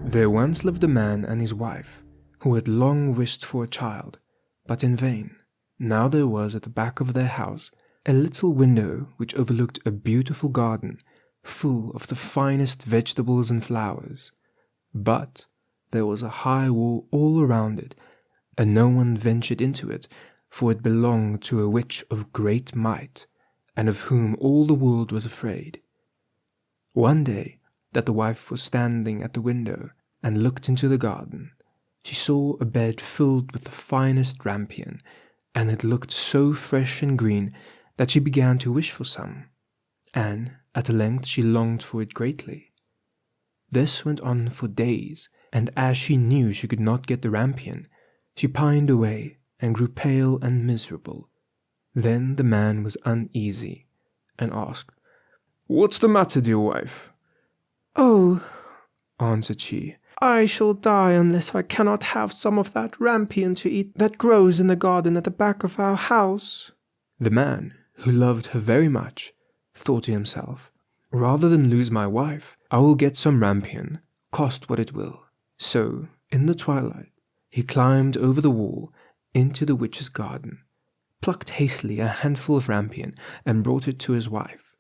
There once lived a man and his wife, who had long wished for a child, but in vain. Now there was at the back of their house a little window which overlooked a beautiful garden, full of the finest vegetables and flowers. But there was a high wall all around it, and no one ventured into it, for it belonged to a witch of great might, and of whom all the world was afraid. One day, that the wife was standing at the window and looked into the garden, she saw a bed filled with the finest rampion, and it looked so fresh and green that she began to wish for some, and at length she longed for it greatly. This went on for days, and as she knew she could not get the rampion, she pined away and grew pale and miserable. Then the man was uneasy, and asked, "What's the matter, dear wife?" "Oh," answered she, "I shall die unless I cannot have some of that rampion to eat that grows in the garden at the back of our house." The man, who loved her very much, thought to himself, "Rather than lose my wife, I will get some rampion, cost what it will." So, in the twilight, he climbed over the wall into the witch's garden, plucked hastily a handful of rampion, and brought it to his wife.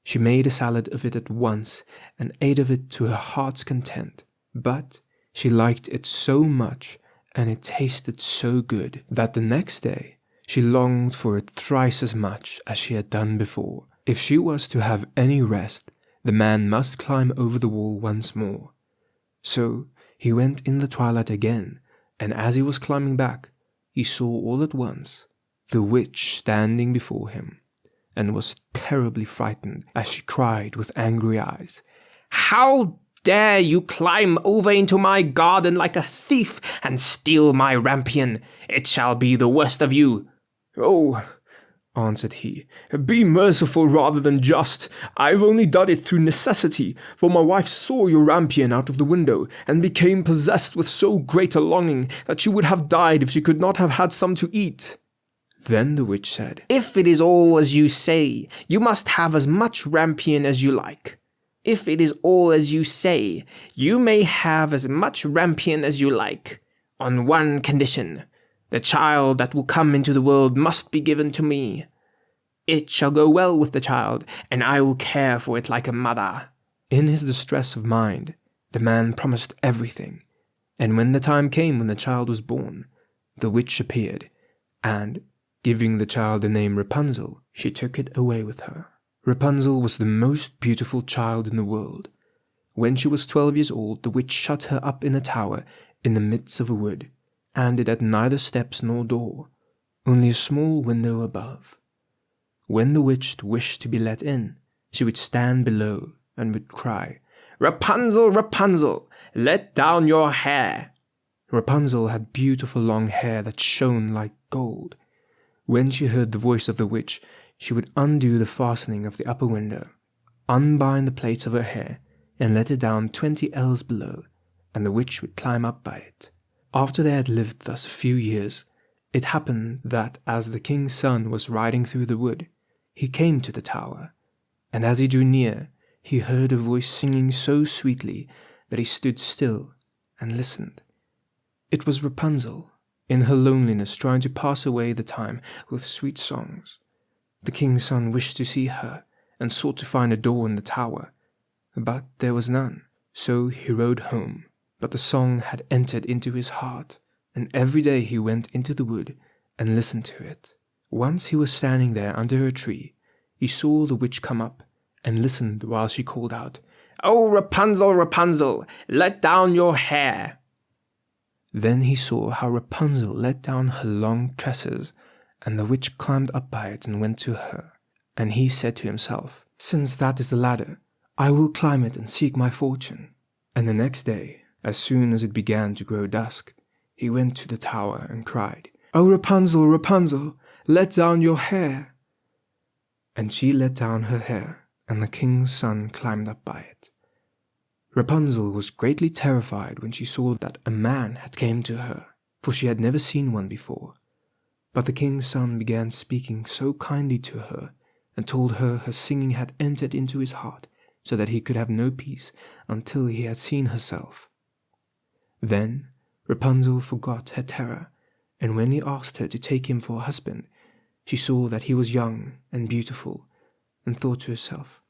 She made a salad of it at once, and ate of it to her heart's content. But she liked it so much, and it tasted so good, that the next day she longed for it thrice as much as she had done before. If she was to have any rest, the man must climb over the wall once more. So he went in the twilight again, and as he was climbing back, he saw all at once the witch standing before him, and was terribly frightened as she cried with angry eyes, "How dare you climb over into my garden like a thief and steal my rampion? It shall be the worst of you." "Oh," answered he, "be merciful rather than just. I've only done it through necessity, for my wife saw your rampion out of the window, and became possessed with so great a longing that she would have died if she could not have had some to eat." Then the witch said, "If it is all as you say, you must have as much rampion as you like. If it is all as you say, you may have as much rampion as you like, on one condition. The child that will come into the world must be given to me. It shall go well with the child, and I will care for it like a mother." In his distress of mind, the man promised everything, and when the time came when the child was born, the witch appeared, and, giving the child the name Rapunzel, she took it away with her. Rapunzel was the most beautiful child in the world. When she was 12 years old, the witch shut her up in a tower in the midst of a wood, and it had neither steps nor door, only a small window above. When the witch wished to be let in, she would stand below and would cry, "Rapunzel, Rapunzel, let down your hair." Rapunzel had beautiful long hair that shone like gold. When she heard the voice of the witch, she would undo the fastening of the upper window, unbind the plaits of her hair, and let it down 20 ells below, and the witch would climb up by it. After they had lived thus a few years, it happened that as the king's son was riding through the wood, he came to the tower, and as he drew near, he heard a voice singing so sweetly that he stood still and listened. It was Rapunzel, in her loneliness trying to pass away the time with sweet songs. The king's son wished to see her, and sought to find a door in the tower, but there was none. So he rode home, but the song had entered into his heart, and every day he went into the wood and listened to it. Once he was standing there under a tree, he saw the witch come up, and listened while she called out, "Oh, Rapunzel, Rapunzel, let down your hair." Then he saw how Rapunzel let down her long tresses, and the witch climbed up by it and went to her. And he said to himself, "Since that is the ladder, I will climb it and seek my fortune." And the next day, as soon as it began to grow dusk, he went to the tower and cried, "Oh, Rapunzel, Rapunzel, let down your hair." And she let down her hair, and the king's son climbed up by it. Rapunzel was greatly terrified when she saw that a man had come to her, for she had never seen one before. But the king's son began speaking so kindly to her, and told her her singing had entered into his heart, so that he could have no peace until he had seen herself. Then Rapunzel forgot her terror, and when he asked her to take him for a husband, she saw that he was young and beautiful, and thought to herself,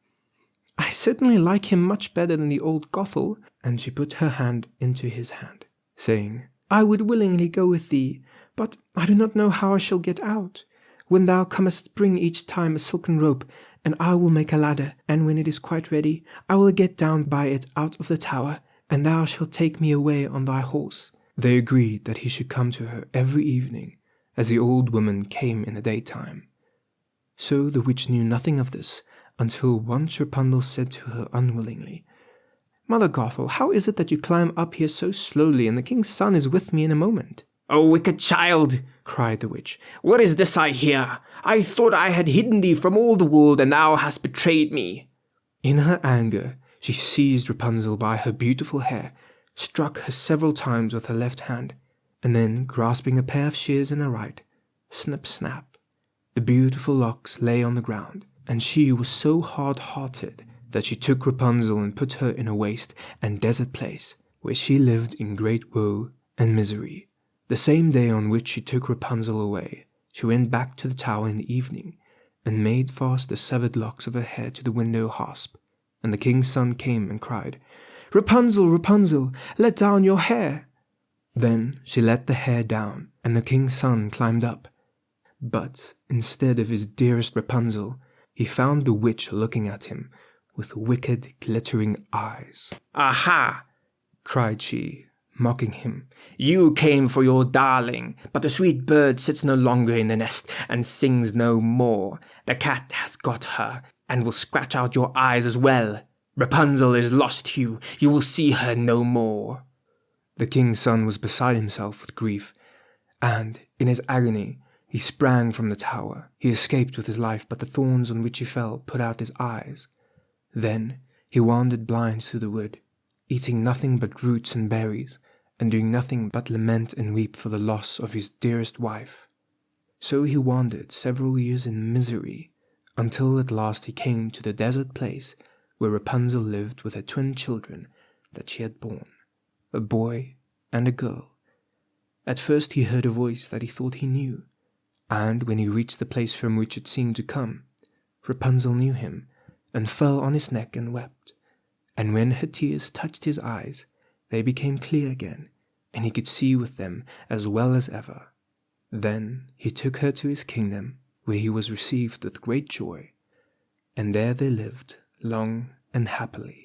"I certainly like him much better than the old Gothel," and she put her hand into his hand, saying, "I would willingly go with thee, but I do not know how I shall get out. When thou comest, bring each time a silken rope, and I will make a ladder, and when it is quite ready, I will get down by it out of the tower, and thou shalt take me away on thy horse." They agreed that he should come to her every evening, as the old woman came in the daytime. So the witch knew nothing of this, until once Rapunzel said to her unwillingly, "Mother Gothel, how is it that you climb up here so slowly, and the king's son is with me in a moment?" "O wicked child," cried the witch, "what is this I hear? I thought I had hidden thee from all the world, and thou hast betrayed me." In her anger, she seized Rapunzel by her beautiful hair, struck her several times with her left hand, and then, grasping a pair of shears in her right, snip snap, the beautiful locks lay on the ground, and she was so hard-hearted that she took Rapunzel and put her in a waste and desert place, where she lived in great woe and misery. The same day on which she took Rapunzel away, she went back to the tower in the evening, and made fast the severed locks of her hair to the window hasp, and the king's son came and cried, "Rapunzel, Rapunzel, let down your hair." Then she let the hair down, and the king's son climbed up. But instead of his dearest Rapunzel, he found the witch looking at him with wicked, glittering eyes. "Aha!" cried she, mocking him. "You came for your darling, but the sweet bird sits no longer in the nest and sings no more. The cat has got her, and will scratch out your eyes as well. Rapunzel is lost to you. You will see her no more." The king's son was beside himself with grief, and, in his agony, he sprang from the tower. He escaped with his life, but the thorns on which he fell put out his eyes. Then he wandered blind through the wood, eating nothing but roots and berries, and doing nothing but lament and weep for the loss of his dearest wife. So he wandered several years in misery, until at last he came to the desert place where Rapunzel lived with her twin children that she had borne, a boy and a girl. At first he heard a voice that he thought he knew, and when he reached the place from which it seemed to come, Rapunzel knew him, and fell on his neck and wept. And when her tears touched his eyes, they became clear again, and he could see with them as well as ever. Then he took her to his kingdom, where he was received with great joy, and there they lived long and happily.